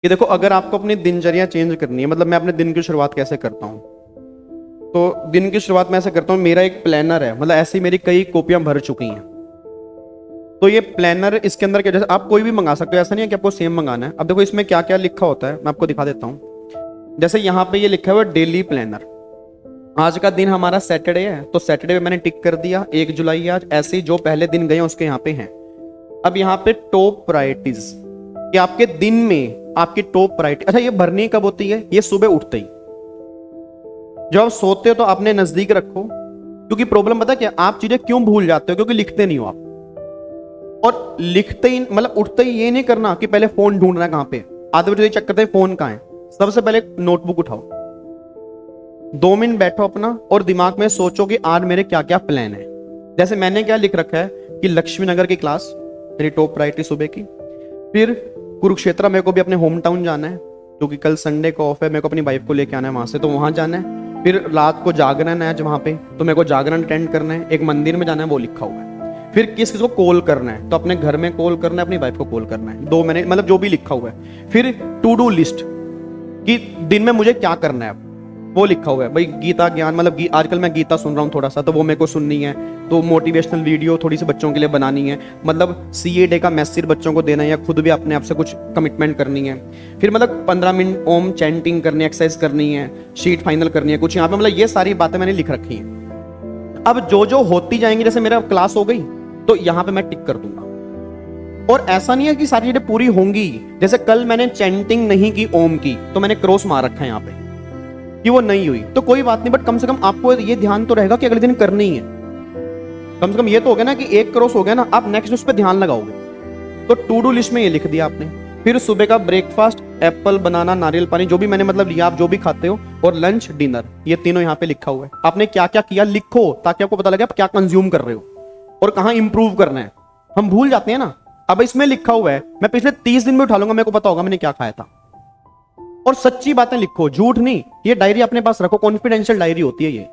कि देखो अगर आपको अपनी दिनचर्या चेंज करनी है, मतलब मैं अपने दिन की शुरुआत कैसे करता हूँ, तो दिन की शुरुआत मैं ऐसे करता हूँ, मेरा एक प्लानर है, मतलब ऐसी मेरी कई कॉपियां भर चुकी हैं। तो ये प्लानर, इसके अंदर क्या, जैसे आप कोई भी मंगा सकते हो, ऐसा नहीं है कि आपको सेम मंगाना है। अब देखो इसमें क्या क्या लिखा होता है, मैं आपको दिखा देता हूँ। जैसे यहाँ पे ये लिखा हुआ है डेली प्लानर। आज का दिन हमारा सैटरडे है, तो सैटरडे पे मैंने टिक कर दिया, 1 जुलाई आज। ऐसे ही जो पहले दिन गए उसके यहाँ पे हैं। अब यहाँ पे टॉप प्रायोरिटीज, कि आपके दिन में आपकी टॉप प्रायोरिटी, अच्छा ये भरनी कब होती है, ये सुबह उठते ही। जब आप सोते हो तो अपने नजदीक रखो, क्योंकि प्रॉब्लम पता क्या, आप चीजें क्यों भूल जाते हो, क्योंकि लिखते नहीं हो आप। और लिखते ही मतलब उठते ही ये नहीं करना कि पहले फोन ढूंढना है कहां पे, आधे बजे चेक करते हैं फोन कहां है। सबसे पहले नोटबुक उठाओ, 2 मिनट बैठो अपना और दिमाग में सोचो कि आज मेरे क्या क्या प्लान है। जैसे मैंने क्या लिख रखा है कि लक्ष्मी नगर की क्लास मेरी टॉप प्रायोरिटी सुबह की। फिर कुरुक्षेत्र मेरे को भी अपने होम टाउन जाना है, क्योंकि कल संडे को ऑफ है, मेरे को अपनी वाइफ को लेके आना है वहां से, तो वहां जाना है। फिर रात को जागरण है आज वहां पे, तो मेरे को जागरण अटेंड करना है। एक मंदिर में जाना है, वो लिखा हुआ है। फिर किस किस को कॉल करना है, तो अपने घर में कॉल करना है, अपनी वाइफ को कॉल करना है। 2 मैंने मतलब जो भी लिखा हुआ है। फिर टू डू लिस्ट, कि दिन में मुझे क्या करना है, वो लिखा हुआ है। भाई गीता ज्ञान, मतलब आजकल मैं गीता सुन रहा हूँ थोड़ा सा, तो वो मेरे को सुननी है। तो मोटिवेशनल वीडियो थोड़ी सी बच्चों के लिए बनानी है, मतलब CA डे का मैसेज बच्चों को देना है, या खुद भी अपने आप से कुछ कमिटमेंट करनी है। फिर मतलब 15 मिनट ओम चैंटिंग करनी है, एक्सरसाइज करनी है, शीट फाइनल करनी है कुछ यहाँ पे, मतलब ये सारी बातें मैंने लिख रखी हैं। अब जो जो होती जाएंगी, जैसे मेरा क्लास हो गई तो यहाँ पे मैं टिक कर दूंगा। और ऐसा नहीं है कि सारी चीजें पूरी होंगी। जैसे कल मैंने चैंटिंग नहीं की ओम की, तो मैंने क्रॉस मार रखा है यहाँ पे कि वो नहीं हुई, तो कोई बात नहीं, बट कम से कम आपको ये ध्यान तो रहेगा कि अगले दिन करनी है। कम से कम ये तो हो गया ना कि एक क्रॉस हो गया ना, आप नेक्स्ट उस पर ध्यान लगाओगे। तो टू डू लिस्ट में ये लिख दिया आपने। फिर सुबह का ब्रेकफास्ट, एप्पल, बनाना, नारियल पानी, जो भी मैंने मतलब लिया, आप जो भी खाते हो, और लंच, डिनर, ये तीनों यहाँ पे लिखा हुआ है। आपने क्या क्या किया लिखो, ताकि आपको पता लगे आप क्या कंज्यूम कर रहे हो और कहाँ इंप्रूव करना है। हम भूल जाते हैं ना। अब इसमें लिखा हुआ है, मैं पिछले 30 दिन में उठा लूंगा, मेरे को पता होगा मैंने क्या खाया था। और सच्ची बातें लिखो, झूठ नहीं। ये डायरी अपने पास रखो, कॉन्फिडेंशियल डायरी होती है ये।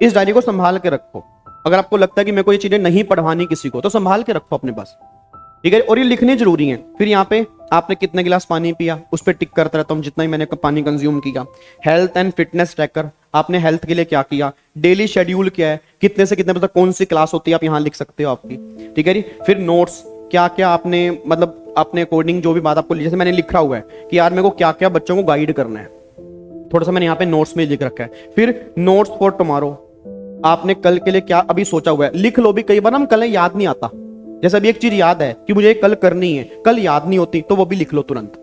इस डायरी को संभाल के रखो। अगर आपको लगता है कि मेरे को ये चीजें नहीं पढ़वानी किसी को, तो संभाल के रखो अपने पास, ठीक है। और ये लिखनी जरूरी है। फिर यहाँ पे आपने कितने गिलास पानी पिया, उस पर टिक करता रहता हूँ, जितना ही मैंने पानी कंज्यूम किया। हेल्थ एंड फिटनेस ट्रैकर, आपने हेल्थ के लिए क्या किया। डेली शेड्यूल क्या है, कितने से कितने बजे तक कौन सी क्लास होती है, आप यहाँ लिख सकते हो आपकी, ठीक है जी। फिर नोट्स, क्या क्या आपने मतलब अपने अकॉर्डिंग जो भी बात आपको, जैसे मैंने लिखा हुआ है कि यार मेरे को क्या क्या बच्चों को गाइड करना है, थोड़ा सा मैंने यहाँ पे नोट्स में लिख रखा है। फिर नोट्स फॉर टुमारो, आपने कल के लिए क्या अभी सोचा हुआ है, लिख लो भी। कई बार हम कल याद नहीं आता, जैसे अभी एक चीज याद है कि मुझे कल करनी है, कल याद नहीं होती, तो वो भी लिख लो तुरंत,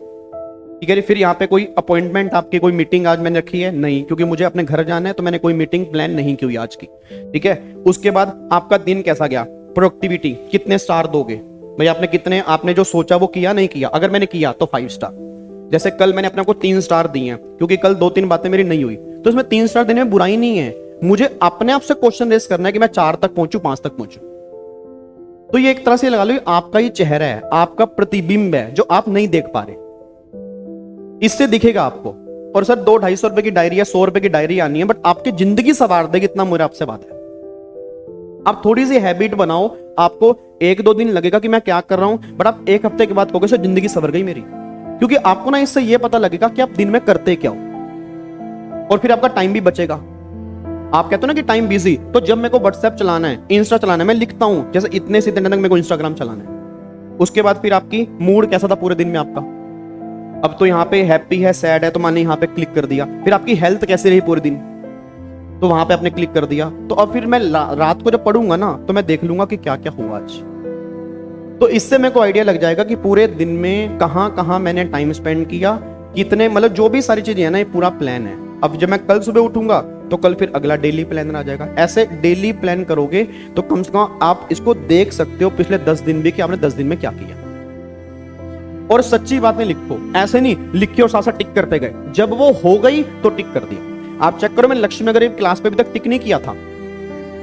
ठीक है। फिर यहाँ पे कोई अपॉइंटमेंट आपकी, कोई मीटिंग आज मैंने रखी है नहीं, क्योंकि मुझे अपने घर जाना है, तो मैंने कोई मीटिंग प्लान नहीं की हुई आज की, ठीक है। उसके बाद आपका दिन कैसा गया, प्रोडक्टिविटी, कितने स्टार दोगे भाई, आपने कितने, आपने जो सोचा वो किया नहीं किया। अगर मैंने किया तो 5 स्टार। जैसे कल मैंने अपने को 3 स्टार दिए हैं, क्योंकि कल 2-3 बातें मेरी नहीं हुई, तो इसमें 3 स्टार देने में बुराई नहीं है। मुझे अपने आप से क्वेश्चन रेस करना है कि मैं 4 तक पहुंचू, 5 तक पहुंचू। तो ये एक तरह से लगा लो, आपका ही चेहरा है, आपका प्रतिबिंब है, जो आप नहीं देख पा रहे, इससे दिखेगा आपको। और सर 200-250 रुपए की डायरी या 100 रुपए की डायरी आनी है, बट आपकी जिंदगी सवार देगी, इतना मेरे आपसे बात है। आप थोड़ी सी हैबिट बनाओ, आपको 1-2 दिन लगेगा कि मैं क्या कर रहा हूं, बट आप 1 हफ्ते के बाद कहोगे सर जिंदगी सवर गई मेरी, क्योंकि आपको ना इससे यह पता लगेगा कि आप दिन में करते क्या हो। और फिर आपका टाइम भी बचेगा। आप कहते हो ना कि टाइम बिजी, तो जब मेरे को व्हाट्सएप चलाना है, इंस्टा चलाना है, मैं लिखता हूं जैसे इतने से इतने तक मेरे को इंस्टाग्राम चलाना है। उसके बाद फिर आपकी मूड कैसा था पूरे दिन में आपका, अब तो यहाँ पे हैप्पी है, सैड है, तो मैंने यहाँ पे क्लिक कर दिया। फिर आपकी हेल्थ कैसे रही पूरे दिन, तो वहां पे आपने क्लिक कर दिया। तो अब फिर मैं रात को जब पढ़ूंगा ना, तो मैं देख लूंगा कि क्या क्या हुआ आज। तो इससे मेरे को आइडिया लग जाएगा कि पूरे दिन में कहां कहां मैंने टाइम स्पेंड किया, कितने, मतलब जो भी सारी चीजें है ना, ये पूरा प्लान है। अब जब मैं कल सुबह उठूंगा, तो कल फिर अगला डेली प्लान आ जाएगा। ऐसे डेली प्लान करोगे तो कम से कम आप इसको देख सकते हो पिछले 10 दिन भी, कि आपने 10 दिन में क्या किया। और सच्ची बातें लिखो, ऐसे नहीं लिखे और साथ टिक करते गए, जब वो हो गई तो टिक कर दिया। आप चेक करो, मैं लक्ष्मी नगर क्लास पे अभी तक टिक नहीं किया था,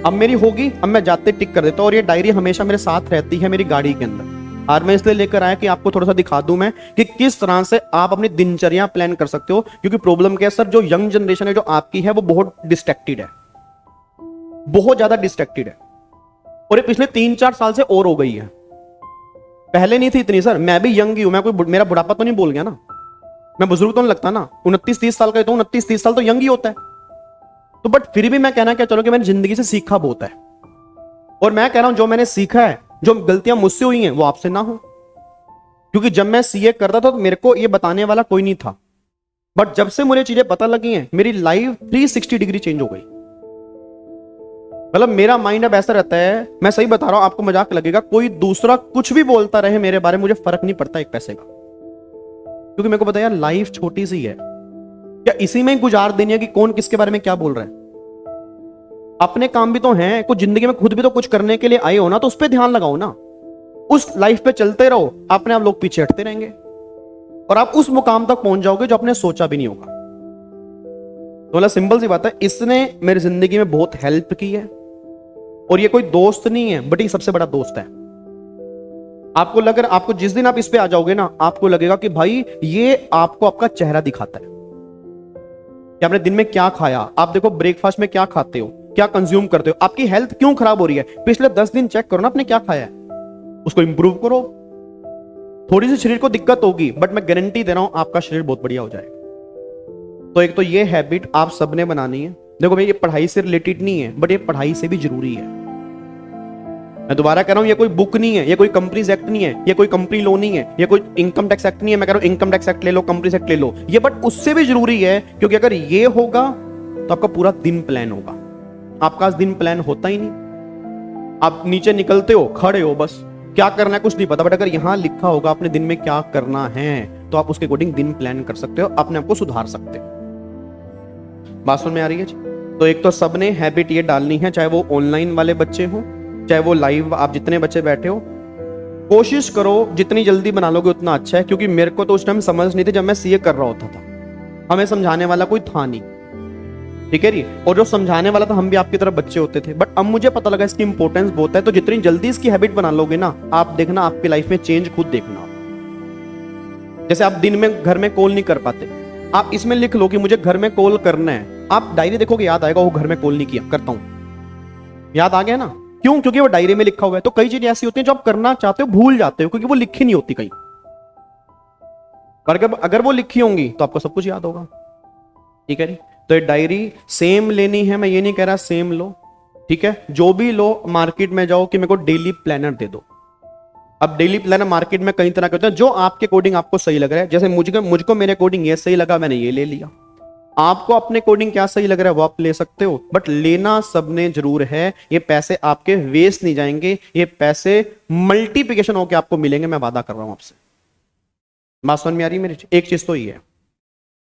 अब मेरी होगी, अब मैं जाते टिक कर देता हूं। और ये डायरी हमेशा मेरे साथ रहती है मेरी गाड़ी के अंदर। आज मैं इसलिए लेकर आया कि आपको थोड़ा सा दिखा दूं मैं कि किस तरह से आप अपनी दिनचर्या प्लान कर सकते हो। क्योंकि प्रॉब्लम क्या है सर, जो यंग जनरेशन है जो आपकी है, वो बहुत डिस्ट्रैक्टेड है, बहुत ज्यादा डिस्ट्रैक्टेड है। और ये पिछले 3-4 साल से और हो गई है, पहले नहीं थी इतनी। सर मैं भी यंग ही हूं, मैं कोई मेरा बुढ़ापा तो नहीं बोल गया ना। मैं बुजुर्ग तो नहीं लगता ना, 29-30 साल का तो 29-30 साल तो यंग ही होता है। तो बट फिर भी मैं कहना क्या चलो कि मैंने जिंदगी से सीखा बहुत है, और मैं कह रहा हूं जो मैंने सीखा है, जो गलतियां मुझसे हुई हैं वो आपसे ना हो। क्योंकि जब मैं सीए करता था तो मेरे को ये बताने वाला कोई नहीं था, बट जब से मुझे चीजें पता लगी हैं मेरी लाइफ 360 डिग्री चेंज हो गई। मतलब मेरा माइंड अब ऐसा रहता है, मैं सही बता रहा हूं, आपको मजाक लगेगा, कोई दूसरा कुछ भी बोलता रहे मेरे बारे में मुझे फर्क नहीं पड़ता एक पैसे का। क्योंकि मेरे को पता है यार लाइफ छोटी सी है, क्या इसी में ही गुजार देनी है कि कौन किसके बारे में क्या बोल रहा है। अपने काम भी तो हैं, कुछ जिंदगी में खुद भी तो कुछ करने के लिए आए हो ना, तो उस पर ध्यान लगाओ ना, उस लाइफ पे चलते रहो, अपने आप लोग पीछे हटते रहेंगे और आप उस मुकाम तक पहुंच जाओगे जो आपने सोचा भी नहीं होगा। तो मतलब सिंपल सी बात है, इसने मेरी जिंदगी में बहुत हेल्प की है, और ये कोई दोस्त नहीं है बट ये सबसे बड़ा दोस्त है। आपको लग रहा, आपको जिस दिन आप इस पे आ जाओगे ना, आपको लगेगा कि भाई ये आपको आपका चेहरा दिखाता है कि आपने दिन में क्या खाया। आप देखो ब्रेकफास्ट में क्या खाते हो, क्या कंज्यूम करते हो, आपकी हेल्थ क्यों खराब हो रही है, पिछले 10 दिन चेक करो ना आपने क्या खाया है, उसको इंप्रूव करो। थोड़ी सी शरीर को दिक्कत होगी बट मैं गारंटी दे रहा हूं आपका शरीर बहुत बढ़िया हो जाएगा। तो एक तो ये हैबिट आप सबने बनानी है। देखो भाई ये पढ़ाई से रिलेटेड नहीं है बट ये पढ़ाई से भी जरूरी है। मैं दोबारा कह रहा हूं, ये कोई बुक नहीं है, ये कोई कंपनीज एक्ट नहीं है, ये कोई कंपनी लॉ नहीं है, ये कोई इनकम टैक्स एक्ट नहीं है। मैं कह रहा हूं इनकम टैक्स एक्ट ले लो, कंपनीज एक्ट ले लो, ये बट उससे भी जरूरी है, क्योंकि अगर ये होगा तो आपका पूरा दिन प्लान होगा। आपका दिन प्लान होता ही नहीं, आप नीचे निकलते हो, खड़े हो, बस क्या करना है कुछ नहीं पता, बट अगर यहां लिखा होगा अपने दिन में क्या करना है तो आप उसके अकॉर्डिंग दिन प्लान कर सकते हो, अपने आप को सुधार सकते हो। बात समझ में आ रही है जी? तो एक तो सबने हैबिट ये डालनी है, चाहे वो ऑनलाइन वाले बच्चे हो, चाहे वो लाइव आप जितने बच्चे बैठे हो, कोशिश करो जितनी जल्दी बना लोगे उतना अच्छा है। क्योंकि मेरे को तो उस टाइम समझ नहीं थी जब मैं सीए कर रहा होता था, हमें समझाने वाला कोई था नहीं, ठीक है जी, और जो समझाने वाला था हम भी आपकी तरह बच्चे होते थे। बट अब मुझे पता लगा इसकी इंपॉर्टेंस बहुत है, तो जितनी जल्दी इसकी हैबिट बना लोगे ना, आप देखना आपकी लाइफ में चेंज खुद देखना। जैसे आप दिन में घर में कॉल नहीं कर पाते, आप इसमें लिख लो कि मुझे घर में कॉल करना है, आप डायरी देखोगे याद आएगा, वो घर में कॉल नहीं किया, करता हूं, याद आ गया ना। क्यों? क्योंकि वो डायरी में लिखा हुआ है। तो कई चीजें ऐसी होती हैं जो आप करना चाहते हो भूल जाते हो, क्योंकि वो लिखी नहीं होती कहीं, पर अगर वो लिखी होंगी तो आपको सब कुछ याद होगा, ठीक है जी। तो ये डायरी सेम लेनी है, मैं ये नहीं कह रहा सेम लो, ठीक है, जो भी लो मार्केट में जाओ कि मेरे को डेली प्लानर दे दो। अब डेली प्लानर मार्केट में कई तरह के होते हैं, जो आपके कोडिंग आपको सही लग रहा है। जैसे मुझको मेरे कोडिंग ये सही लगा, मैंने ये ले लिया। आपको अपने कोडिंग क्या सही लग रहा है वो आप ले सकते हो, बट लेना सबने जरूर है। ये पैसे आपके वेस्ट नहीं जाएंगे, ये पैसे मल्टीप्लिकेशन होकर आपको मिलेंगे, मैं वादा कर रहा हूं आपसे। बात समझ में आ रही है मेरी? एक चीज तो ये है।